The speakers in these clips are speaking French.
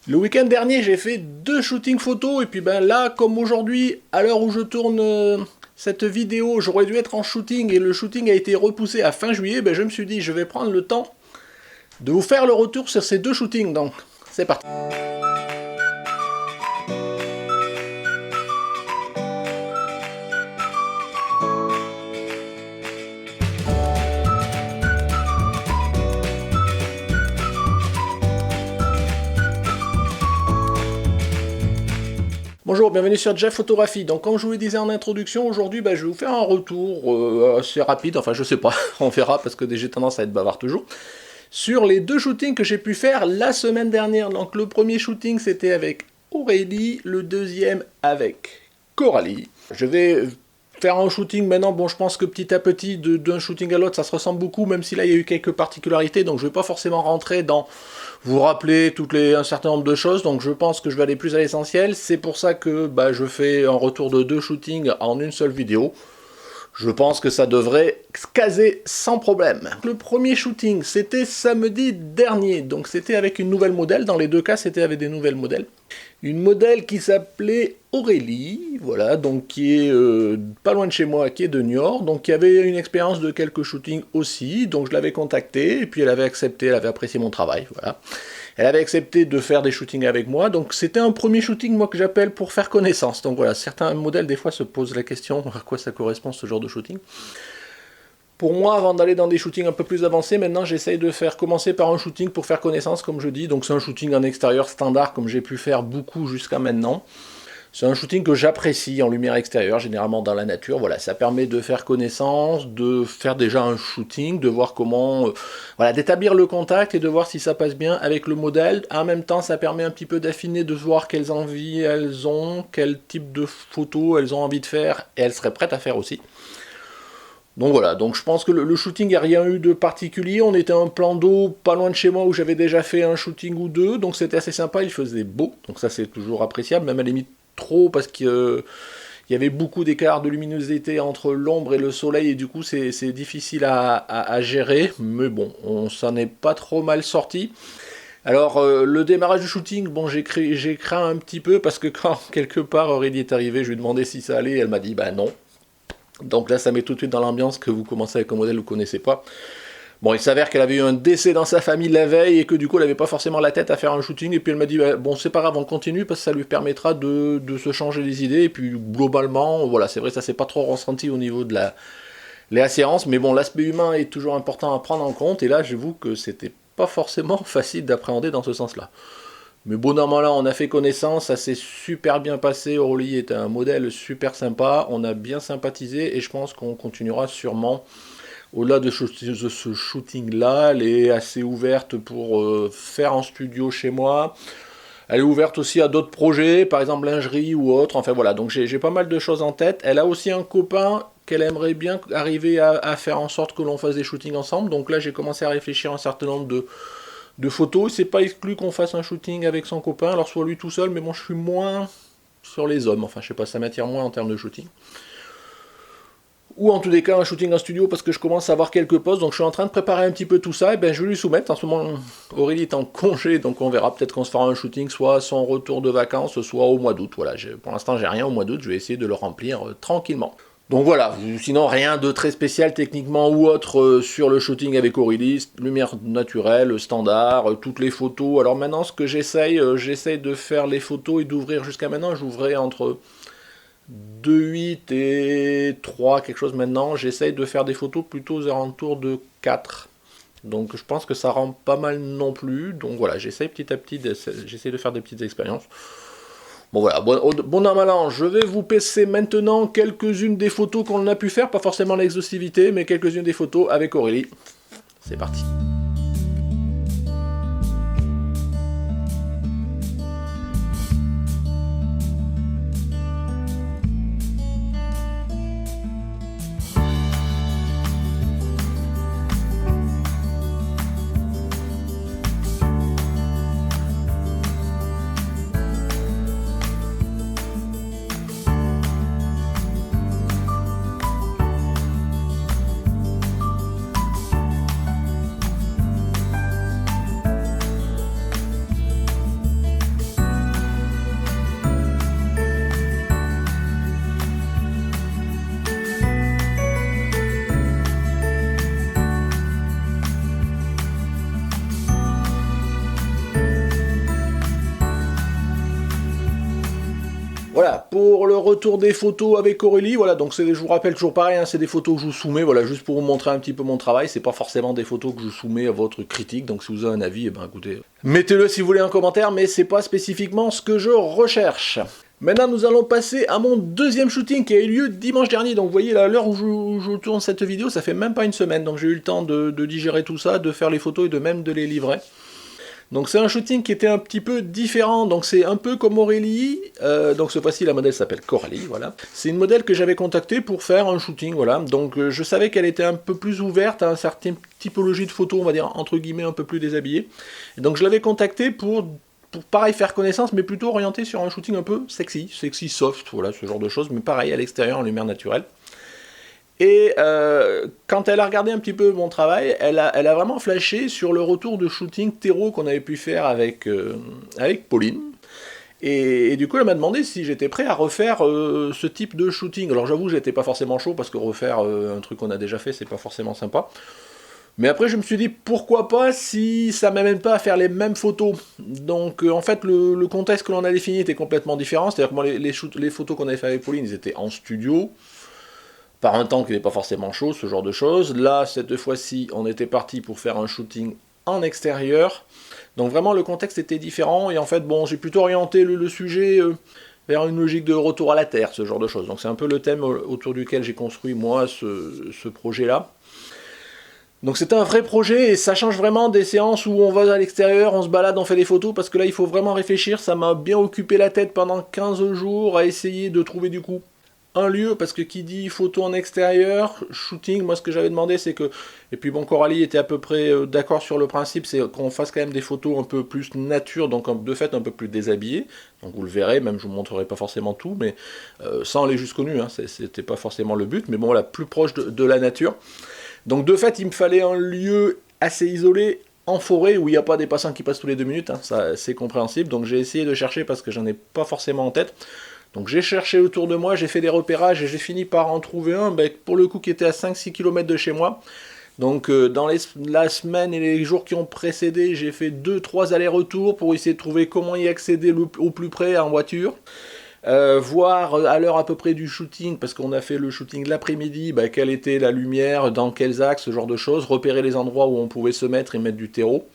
Le week-end dernier, j'ai fait 2 shootings photos et puis ben là, comme aujourd'hui, à l'heure où je tourne cette vidéo, j'aurais dû être en shooting et le shooting a été repoussé à fin juillet, ben je me suis dit je vais prendre le temps de vous faire le retour sur ces 2 shootings. Donc, c'est parti. Bonjour, bienvenue sur Jeff Photographie. Donc comme je vous le disais en introduction, aujourd'hui je vais vous faire un retour assez rapide, enfin je sais pas, on verra parce que j'ai tendance à être bavard toujours, sur les 2 shootings que j'ai pu faire la semaine dernière. Donc le premier shooting c'était avec Aurélie, le deuxième avec Coralie. Je vais faire un shooting maintenant, bon je pense que petit à petit d'un shooting à l'autre ça se ressemble beaucoup, même si là il y a eu quelques particularités, donc je vais pas forcément rentrer dans vous rappeler un certain nombre de choses, donc je pense que je vais aller plus à l'essentiel. C'est pour ça que je fais un retour de 2 shootings en une seule vidéo. Je pense que ça devrait caser sans problème. Le premier shooting, c'était samedi dernier, donc c'était avec une nouvelle modèle. Dans les 2 cas, c'était avec des nouvelles modèles. Une modèle qui s'appelait Aurélie, voilà, donc qui est pas loin de chez moi, qui est de Niort, donc qui avait une expérience de quelques shootings aussi, donc je l'avais contactée, et puis elle avait accepté, elle avait apprécié mon travail, voilà. Elle avait accepté de faire des shootings avec moi, donc c'était un premier shooting, moi, que j'appelle pour faire connaissance. Donc voilà, certains modèles, des fois, se posent la question à quoi ça correspond ce genre de shooting. Pour moi, avant d'aller dans des shootings un peu plus avancés, maintenant j'essaye de commencer par un shooting pour faire connaissance, comme je dis. Donc c'est un shooting en extérieur standard, comme j'ai pu faire beaucoup jusqu'à maintenant. C'est un shooting que j'apprécie en lumière extérieure, généralement dans la nature. Voilà, ça permet de faire connaissance, de faire déjà un shooting, de voir comment, voilà, d'établir le contact et de voir si ça passe bien avec le modèle. En même temps, ça permet un petit peu d'affiner, de voir quelles envies elles ont, quel type de photos elles ont envie de faire et elles seraient prêtes à faire aussi. Donc voilà, donc je pense que le shooting, il n'y a rien eu de particulier. On était un plan d'eau pas loin de chez moi où j'avais déjà fait un shooting ou 2, donc c'était assez sympa, il faisait beau, donc ça c'est toujours appréciable, même à la limite trop parce qu'il y avait beaucoup d'écart de luminosité entre l'ombre et le soleil et du coup c'est difficile à gérer, mais bon, on s'en est pas trop mal sorti. Alors le démarrage du shooting, bon j'ai craint un petit peu parce que quand quelque part Aurélie est arrivée, je lui ai demandé si ça allait, elle m'a dit bah non. Donc là ça met tout de suite dans l'ambiance que vous commencez avec un modèle que vous ne connaissez pas. Bon, il s'avère qu'elle avait eu un décès dans sa famille la veille et que du coup elle n'avait pas forcément la tête à faire un shooting, et puis elle m'a dit bon c'est pas grave, on continue parce que ça lui permettra de se changer les idées, et puis globalement voilà, c'est vrai ça s'est pas trop ressenti au niveau de la séance, mais bon l'aspect humain est toujours important à prendre en compte, et là j'avoue que c'était pas forcément facile d'appréhender dans ce sens là. Mais bon, normalement, on a fait connaissance, ça s'est super bien passé. Aurélie est un modèle super sympa, on a bien sympathisé et je pense qu'on continuera sûrement. Au-delà de ce shooting-là, elle est assez ouverte pour faire en studio chez moi. Elle est ouverte aussi à d'autres projets, par exemple lingerie ou autre. Enfin voilà, donc j'ai pas mal de choses en tête. Elle a aussi un copain qu'elle aimerait bien arriver à faire en sorte que l'on fasse des shootings ensemble. Donc là, j'ai commencé à réfléchir à un certain nombre de photos. C'est pas exclu qu'on fasse un shooting avec son copain, alors soit lui tout seul, mais bon, je suis moins sur les hommes. Enfin, je sais pas, ça m'attire moins en termes de shooting. Ou en tous les cas un shooting en studio parce que je commence à avoir quelques postes, donc je suis en train de préparer un petit peu tout ça, et je vais lui soumettre. En ce moment Aurélie est en congé, donc on verra, peut-être qu'on se fera un shooting soit à son retour de vacances, soit au mois d'août. Voilà, pour l'instant j'ai rien au mois d'août, je vais essayer de le remplir tranquillement. Donc voilà, sinon rien de très spécial techniquement ou autre sur le shooting avec Aurélie, lumière naturelle, standard, toutes les photos. Alors maintenant ce que j'essaye de faire les photos et d'ouvrir, jusqu'à maintenant j'ouvrais entre 2,8 et 3, quelque chose maintenant. J'essaye de faire des photos plutôt aux alentours de 4. Donc je pense que ça rend pas mal non plus. Donc voilà, j'essaye petit à petit, j'essaye de faire des petites expériences. Bon voilà, bon an mal an, je vais vous passer maintenant quelques-unes des photos qu'on a pu faire, pas forcément l'exhaustivité, mais quelques-unes des photos avec Aurélie. C'est parti. Voilà, pour le retour des photos avec Aurélie, voilà, donc je vous rappelle toujours pareil, hein, c'est des photos que je vous soumets, voilà, juste pour vous montrer un petit peu mon travail, c'est pas forcément des photos que je soumets à votre critique, donc si vous avez un avis, eh ben écoutez, mettez-le si vous voulez en commentaire, mais c'est pas spécifiquement ce que je recherche. Maintenant, nous allons passer à mon deuxième shooting qui a eu lieu dimanche dernier, donc vous voyez, à l'heure où je tourne cette vidéo, ça fait même pas une semaine, donc j'ai eu le temps de digérer tout ça, de faire les photos et de même de les livrer. Donc c'est un shooting qui était un petit peu différent, donc c'est un peu comme Aurélie, donc cette fois-ci la modèle s'appelle Coralie, voilà. C'est une modèle que j'avais contactée pour faire un shooting, voilà, donc je savais qu'elle était un peu plus ouverte à une certaine typologie de photos, on va dire entre guillemets un peu plus déshabillée. Et donc je l'avais contactée pour pareil faire connaissance, mais plutôt orienté sur un shooting un peu sexy soft, voilà, ce genre de choses, mais pareil à l'extérieur en lumière naturelle. Et quand elle a regardé un petit peu mon travail, elle a vraiment flashé sur le retour de shooting terreau qu'on avait pu faire avec Pauline. Et du coup, elle m'a demandé si j'étais prêt à refaire ce type de shooting. Alors j'avoue, j'étais pas forcément chaud, parce que refaire un truc qu'on a déjà fait, c'est pas forcément sympa. Mais après, je me suis dit, pourquoi pas si ça m'amène pas à faire les mêmes photos. Donc en fait, le contexte que l'on a défini était complètement différent. C'est-à-dire que moi, les photos qu'on avait fait avec Pauline, ils étaient en studio, par un temps qui n'est pas forcément chaud, ce genre de choses. Là, cette fois-ci, on était parti pour faire un shooting en extérieur. Donc vraiment, le contexte était différent. Et en fait, bon, j'ai plutôt orienté le sujet vers une logique de retour à la Terre, ce genre de choses. Donc c'est un peu le thème autour duquel j'ai construit, moi, ce projet-là. Donc c'est un vrai projet et ça change vraiment des séances où on va à l'extérieur, on se balade, on fait des photos, parce que là, il faut vraiment réfléchir. Ça m'a bien occupé la tête pendant 15 jours à essayer de trouver du coup un lieu, parce que qui dit photo en extérieur, shooting, moi ce que j'avais demandé c'est que, et puis bon, Coralie était à peu près d'accord sur le principe, c'est qu'on fasse quand même des photos un peu plus nature, donc de fait un peu plus déshabillées, donc vous le verrez, même je vous montrerai pas forcément tout, mais sans aller jusqu'au nu, hein, c'était pas forcément le but, mais bon, voilà, plus proche de la nature. Donc de fait, il me fallait un lieu assez isolé, en forêt, où il n'y a pas des passants qui passent tous les 2 minutes, hein, ça c'est compréhensible, donc j'ai essayé de chercher parce que j'en ai pas forcément en tête. Donc j'ai cherché autour de moi, j'ai fait des repérages et j'ai fini par en trouver un, pour le coup qui était à 5-6 km de chez moi. Donc dans la semaine et les jours qui ont précédé, j'ai fait 2-3 allers-retours pour essayer de trouver comment y accéder au plus près en voiture. Voir à l'heure à peu près du shooting, parce qu'on a fait le shooting l'après-midi, quelle était la lumière, dans quels axes, ce genre de choses, repérer les endroits où on pouvait se mettre et mettre du terreau.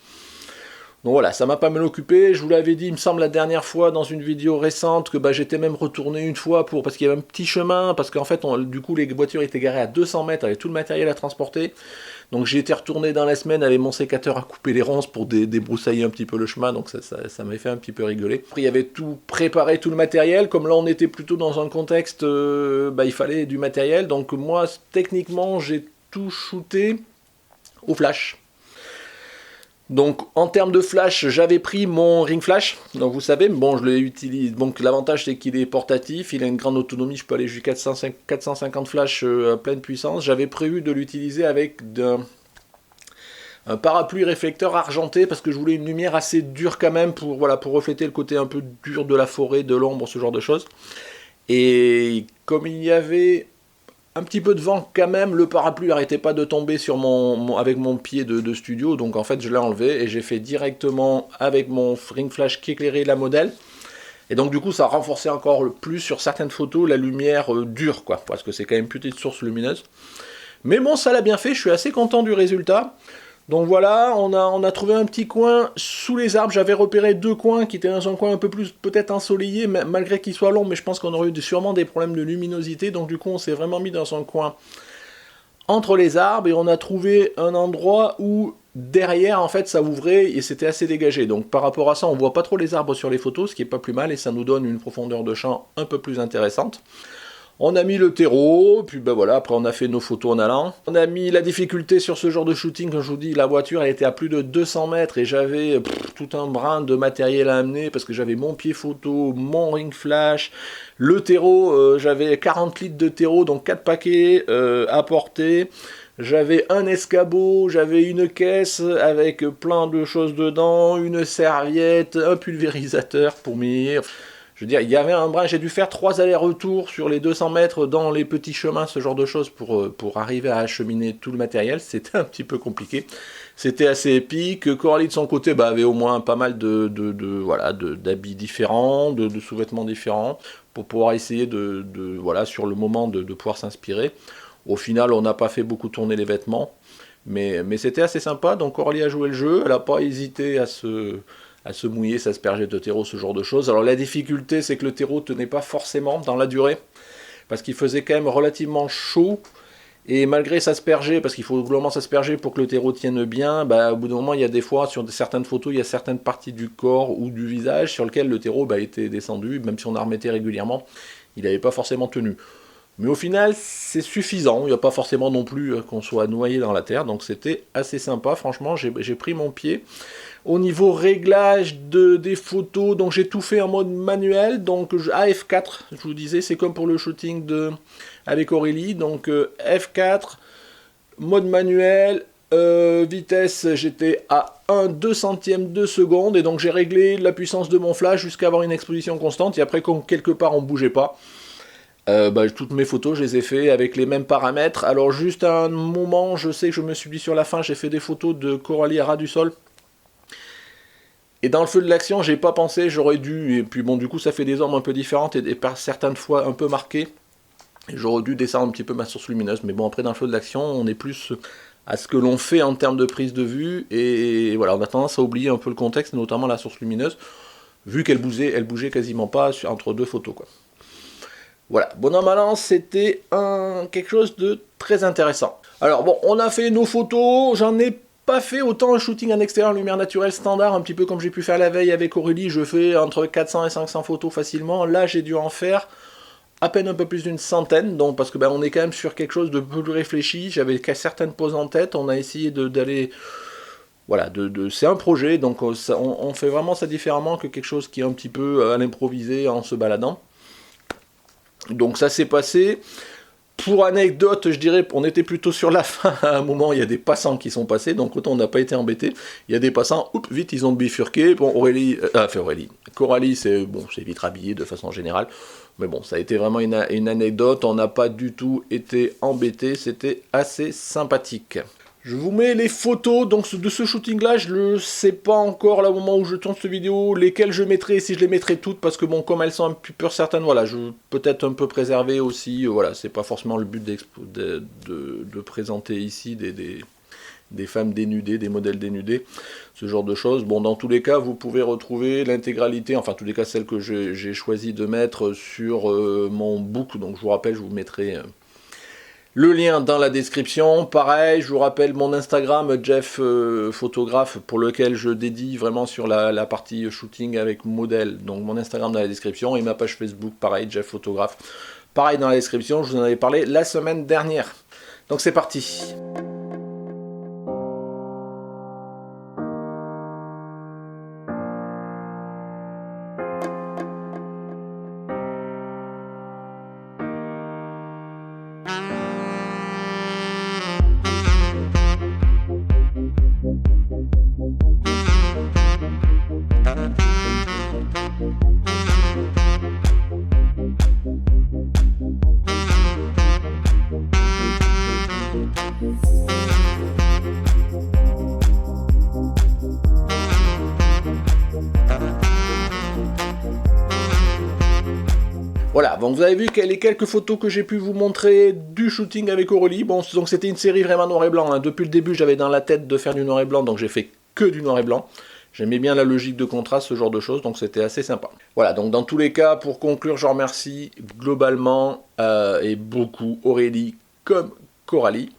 Donc voilà, ça m'a pas mal occupé, je vous l'avais dit, il me semble, la dernière fois, dans une vidéo récente, que j'étais même retourné une fois, parce qu'il y avait un petit chemin, parce qu'en fait, du coup, les voitures étaient garées à 200 mètres, avec tout le matériel à transporter. Donc j'ai été retourné dans la semaine avec mon sécateur à couper les ronces pour débroussailler un petit peu le chemin, donc ça m'avait fait un petit peu rigoler. Après, il y avait tout préparé, tout le matériel, comme là on était plutôt dans un contexte, il fallait du matériel, donc moi, techniquement, j'ai tout shooté au flash. Donc en termes de flash, j'avais pris mon ring flash, donc vous savez, bon je l'ai utilisé, donc l'avantage c'est qu'il est portatif, il a une grande autonomie, je peux aller jusqu'à 450 flash à pleine puissance. J'avais prévu de l'utiliser avec un parapluie réflecteur argenté, parce que je voulais une lumière assez dure quand même, pour refléter le côté un peu dur de la forêt, de l'ombre, ce genre de choses. Et comme il y avait un petit peu de vent quand même, le parapluie n'arrêtait pas de tomber sur avec mon pied de studio, donc en fait je l'ai enlevé et j'ai fait directement avec mon ring flash qui éclairait la modèle. Et donc du coup ça renforçait encore plus sur certaines photos la lumière dure, quoi, parce que c'est quand même une petite source lumineuse. Mais bon, ça l'a bien fait, je suis assez content du résultat. Donc voilà, on a trouvé un petit coin sous les arbres. J'avais repéré 2 coins qui étaient dans un coin un peu plus peut-être ensoleillé, malgré qu'il soit long, mais je pense qu'on aurait eu sûrement des problèmes de luminosité. Donc du coup, on s'est vraiment mis dans un coin entre les arbres et on a trouvé un endroit où derrière, en fait, ça ouvrait et c'était assez dégagé. Donc par rapport à ça, on voit pas trop les arbres sur les photos, ce qui est pas plus mal et ça nous donne une profondeur de champ un peu plus intéressante. On a mis le terreau, puis voilà, après on a fait nos photos en allant. On a mis la difficulté sur ce genre de shooting, comme je vous dis, la voiture elle était à plus de 200 mètres et j'avais tout un brin de matériel à amener, parce que j'avais mon pied photo, mon ring flash, le terreau, j'avais 40 litres de terreau, donc 4 paquets à porter. J'avais un escabeau, j'avais une caisse avec plein de choses dedans, une serviette, un pulvérisateur pour m'y... Je veux dire, il y avait un brin, j'ai dû faire 3 allers-retours sur les 200 mètres dans les petits chemins, ce genre de choses, pour arriver à acheminer tout le matériel. C'était un petit peu compliqué. C'était assez épique. Coralie, de son côté, avait au moins pas mal d'habits différents, de sous-vêtements différents, pour pouvoir essayer voilà, sur le moment, de pouvoir s'inspirer. Au final, on n'a pas fait beaucoup tourner les vêtements, mais c'était assez sympa. Donc Coralie a joué le jeu, elle n'a pas hésité à se mouiller, s'asperger de terreau, ce genre de choses. Alors la difficulté, c'est que le terreau tenait pas forcément dans la durée, parce qu'il faisait quand même relativement chaud, et malgré s'asperger, parce qu'il faut globalement s'asperger pour que le terreau tienne bien, au bout d'un moment, il y a des fois, sur certaines photos, il y a certaines parties du corps ou du visage sur lesquelles le terreau était descendu, même si on en remettait régulièrement, il n'avait pas forcément tenu. Mais au final, c'est suffisant, il n'y a pas forcément non plus qu'on soit noyé dans la terre, donc c'était assez sympa, franchement, j'ai pris mon pied. Au niveau réglage des photos, donc j'ai tout fait en mode manuel, donc F4, je vous disais, c'est comme pour le shooting avec Aurélie, donc F4, mode manuel, vitesse, j'étais à 1/2 centième de seconde, et donc j'ai réglé la puissance de mon flash jusqu'à avoir une exposition constante, et après, comme quelque part on bougeait pas, toutes mes photos, je les ai fait avec les mêmes paramètres. Alors juste à un moment, je sais que je me suis dit sur la fin, j'ai fait des photos de Coralie à ras du sol, et dans le feu de l'action, j'ai pas pensé, j'aurais dû, et puis bon, du coup, ça fait des ombres un peu différentes, et par certaines fois un peu marquées, et j'aurais dû descendre un petit peu ma source lumineuse, mais bon, après, dans le feu de l'action, on est plus à ce que l'on fait en termes de prise de vue, et voilà, on a tendance à oublier un peu le contexte, notamment la source lumineuse, vu qu'elle bougeait quasiment pas entre deux photos, quoi. Voilà, bon an mal an, c'était quelque chose de très intéressant. Alors bon, on a fait nos photos, j'en ai pas fait autant un shooting en extérieur lumière naturelle standard, un petit peu comme j'ai pu faire la veille avec Aurélie, je fais entre 400 et 500 photos facilement. Là, j'ai dû en faire à peine un peu plus d'une centaine, donc parce que on est quand même sur quelque chose de plus réfléchi. J'avais certaines poses en tête, on a essayé d'aller... Voilà, c'est un projet, donc on fait vraiment ça différemment que quelque chose qui est un petit peu à l'improvisé en se baladant. Donc ça s'est passé. Pour anecdote, je dirais, on était plutôt sur la fin, à un moment, il y a des passants qui sont passés, donc autant on n'a pas été embêtés. Il y a des passants, vite, ils ont bifurqué. Bon, Coralie, c'est vite rhabillé de façon générale. Mais bon, ça a été vraiment une anecdote, on n'a pas du tout été embêtés, c'était assez sympathique. Je vous mets les photos donc de ce shooting là, je ne sais pas encore là au moment où je tourne cette vidéo lesquelles je mettrai, si je les mettrai toutes, parce que bon, comme elles sont un peu certaines, voilà, je peut-être un peu préserver aussi, voilà, c'est pas forcément le but de présenter ici des femmes dénudées, des modèles dénudés, ce genre de choses. Bon, dans tous les cas, vous pouvez retrouver l'intégralité, enfin, en tous les cas, celle que j'ai choisi de mettre sur mon book, donc je vous rappelle, je vous mettrai... le lien dans la description. Pareil, je vous rappelle mon Instagram, Jeff Photographe, pour lequel je dédie vraiment sur la partie shooting avec modèle. Donc mon Instagram dans la description, et ma page Facebook, pareil, Jeff Photographe. Pareil dans la description, je vous en avais parlé la semaine dernière. Donc c'est parti. Voilà, donc vous avez vu les quelques photos que j'ai pu vous montrer du shooting avec Aurélie. Bon, donc c'était une série vraiment noir et blanc, hein. Depuis le début, j'avais dans la tête de faire du noir et blanc, donc j'ai fait que du noir et blanc. J'aimais bien la logique de contraste, ce genre de choses, donc c'était assez sympa. Voilà, donc dans tous les cas, pour conclure, je remercie globalement et beaucoup Aurélie comme Coralie.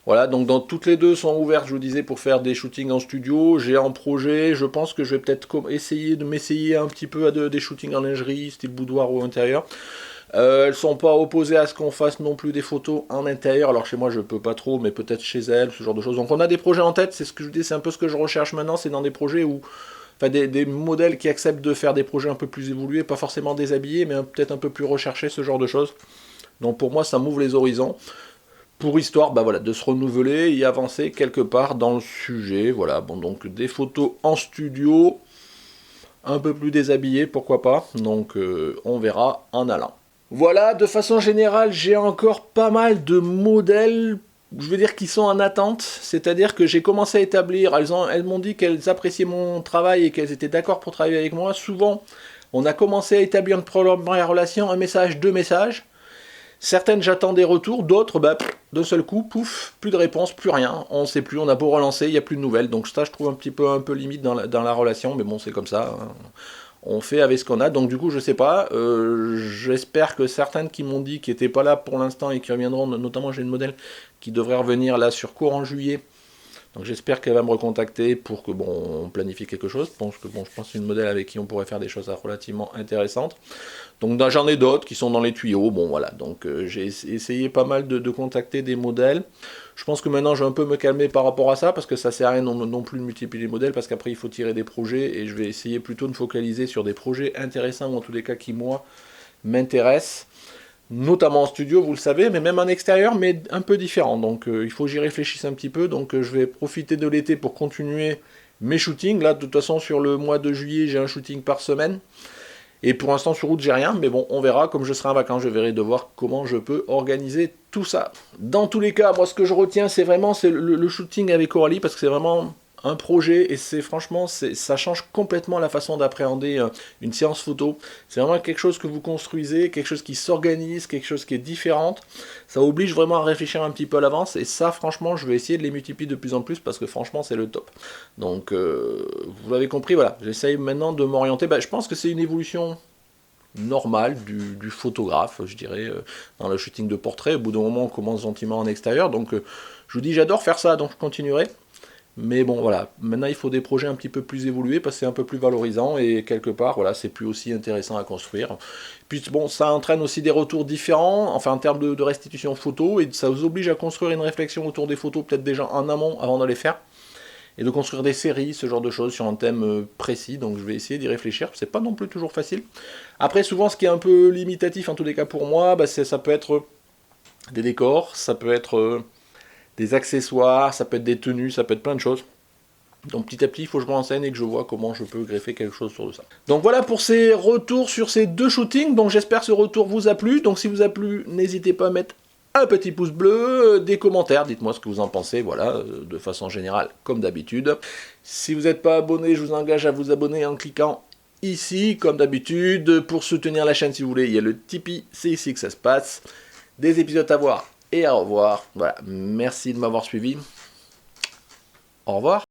Voilà, donc toutes les deux sont ouvertes, je vous disais, pour faire des shootings en studio. J'ai en projet, je pense que je vais peut-être essayer de m'essayer un petit peu à des shootings en lingerie, style boudoir ou intérieur. Elles sont pas opposées à ce qu'on fasse non plus des photos en intérieur. Alors chez moi je peux pas trop, mais peut-être chez elles, ce genre de choses. Donc on a des projets en tête, c'est ce que je dis, c'est un peu ce que je recherche maintenant, c'est dans des projets où... Enfin des modèles qui acceptent de faire des projets un peu plus évolués, pas forcément déshabillés, mais peut-être un peu plus recherchés, ce genre de choses. Donc pour moi ça m'ouvre les horizons. Pour histoire, voilà, de se renouveler et avancer quelque part dans le sujet. Voilà, bon, donc des photos en studio, un peu plus déshabillé, pourquoi pas. Donc on verra en allant. Voilà, de façon générale, j'ai encore pas mal de modèles, je veux dire, qui sont en attente. C'est-à-dire que j'ai commencé à établir, elles m'ont dit qu'elles appréciaient mon travail et qu'elles étaient d'accord pour travailler avec moi. Souvent, on a commencé à établir une première relation, un message, deux messages. Certaines, j'attends des retours, d'autres, d'un seul coup, pouf, plus de réponse, plus rien. On ne sait plus, on a beau relancer, il n'y a plus de nouvelles. Donc ça, je trouve un peu limite dans la relation, mais bon, c'est comme ça. Hein. On fait avec ce qu'on a, donc du coup je sais pas, j'espère que certaines qui m'ont dit qui n'étaient pas là pour l'instant et qui reviendront, notamment j'ai une modèle qui devrait revenir là sur courant juillet, donc j'espère qu'elle va me recontacter pour que on planifie quelque chose. Je pense que je pense que c'est une modèle avec qui on pourrait faire des choses relativement intéressantes. Donc j'en ai d'autres qui sont dans les tuyaux, bon voilà, donc j'ai essayé pas mal de contacter des modèles. Je pense que maintenant je vais un peu me calmer par rapport à ça, parce que ça sert à rien non plus de multiplier les modèles, parce qu'après il faut tirer des projets, et je vais essayer plutôt de me focaliser sur des projets intéressants, ou en tous les cas qui moi m'intéressent, notamment en studio, vous le savez, mais même en extérieur, mais un peu différent. Donc il faut que j'y réfléchisse un petit peu, donc je vais profiter de l'été pour continuer mes shootings. Là de toute façon sur le mois de juillet j'ai un shooting par semaine. Et pour l'instant sur route j'ai rien, mais bon on verra, comme je serai en vacances je verrai de voir comment je peux organiser tout ça. Dans tous les cas, moi ce que je retiens c'est vraiment le shooting avec Coralie, parce que c'est vraiment un projet, et c'est franchement, ça change complètement la façon d'appréhender une séance photo. C'est vraiment quelque chose que vous construisez, quelque chose qui s'organise, quelque chose qui est différent. Ça oblige vraiment à réfléchir un petit peu à l'avance, et ça franchement je vais essayer de les multiplier de plus en plus, parce que franchement c'est le top. Donc vous l'avez compris, voilà, j'essaye maintenant de m'orienter, je pense que c'est une évolution normale du photographe, je dirais, dans le shooting de portrait. Au bout d'un moment on commence gentiment en extérieur, donc je vous dis j'adore faire ça, donc je continuerai. Mais bon voilà, maintenant il faut des projets un petit peu plus évolués, parce que c'est un peu plus valorisant, et quelque part voilà, c'est plus aussi intéressant à construire. Puis bon, ça entraîne aussi des retours différents, enfin en termes de restitution photo, et ça vous oblige à construire une réflexion autour des photos, peut-être déjà en amont avant de les faire, et de construire des séries, ce genre de choses, sur un thème précis. Donc je vais essayer d'y réfléchir, c'est pas non plus toujours facile. Après souvent ce qui est un peu limitatif en tous les cas pour moi, ça peut être des décors, ça peut être des accessoires, ça peut être des tenues, ça peut être plein de choses. Donc petit à petit, il faut que je me renseigne et que je vois comment je peux greffer quelque chose sur ça. Donc voilà pour ces retours sur ces deux shootings. Donc j'espère que ce retour vous a plu. Donc si vous a plu, n'hésitez pas à mettre un petit pouce bleu, des commentaires, dites-moi ce que vous en pensez, voilà, de façon générale, comme d'habitude. Si vous n'êtes pas abonné, je vous engage à vous abonner en cliquant ici, comme d'habitude. Pour soutenir la chaîne, si vous voulez, il y a le Tipeee, c'est ici que ça se passe. Des épisodes à voir et à revoir. Voilà, merci de m'avoir suivi. Au revoir.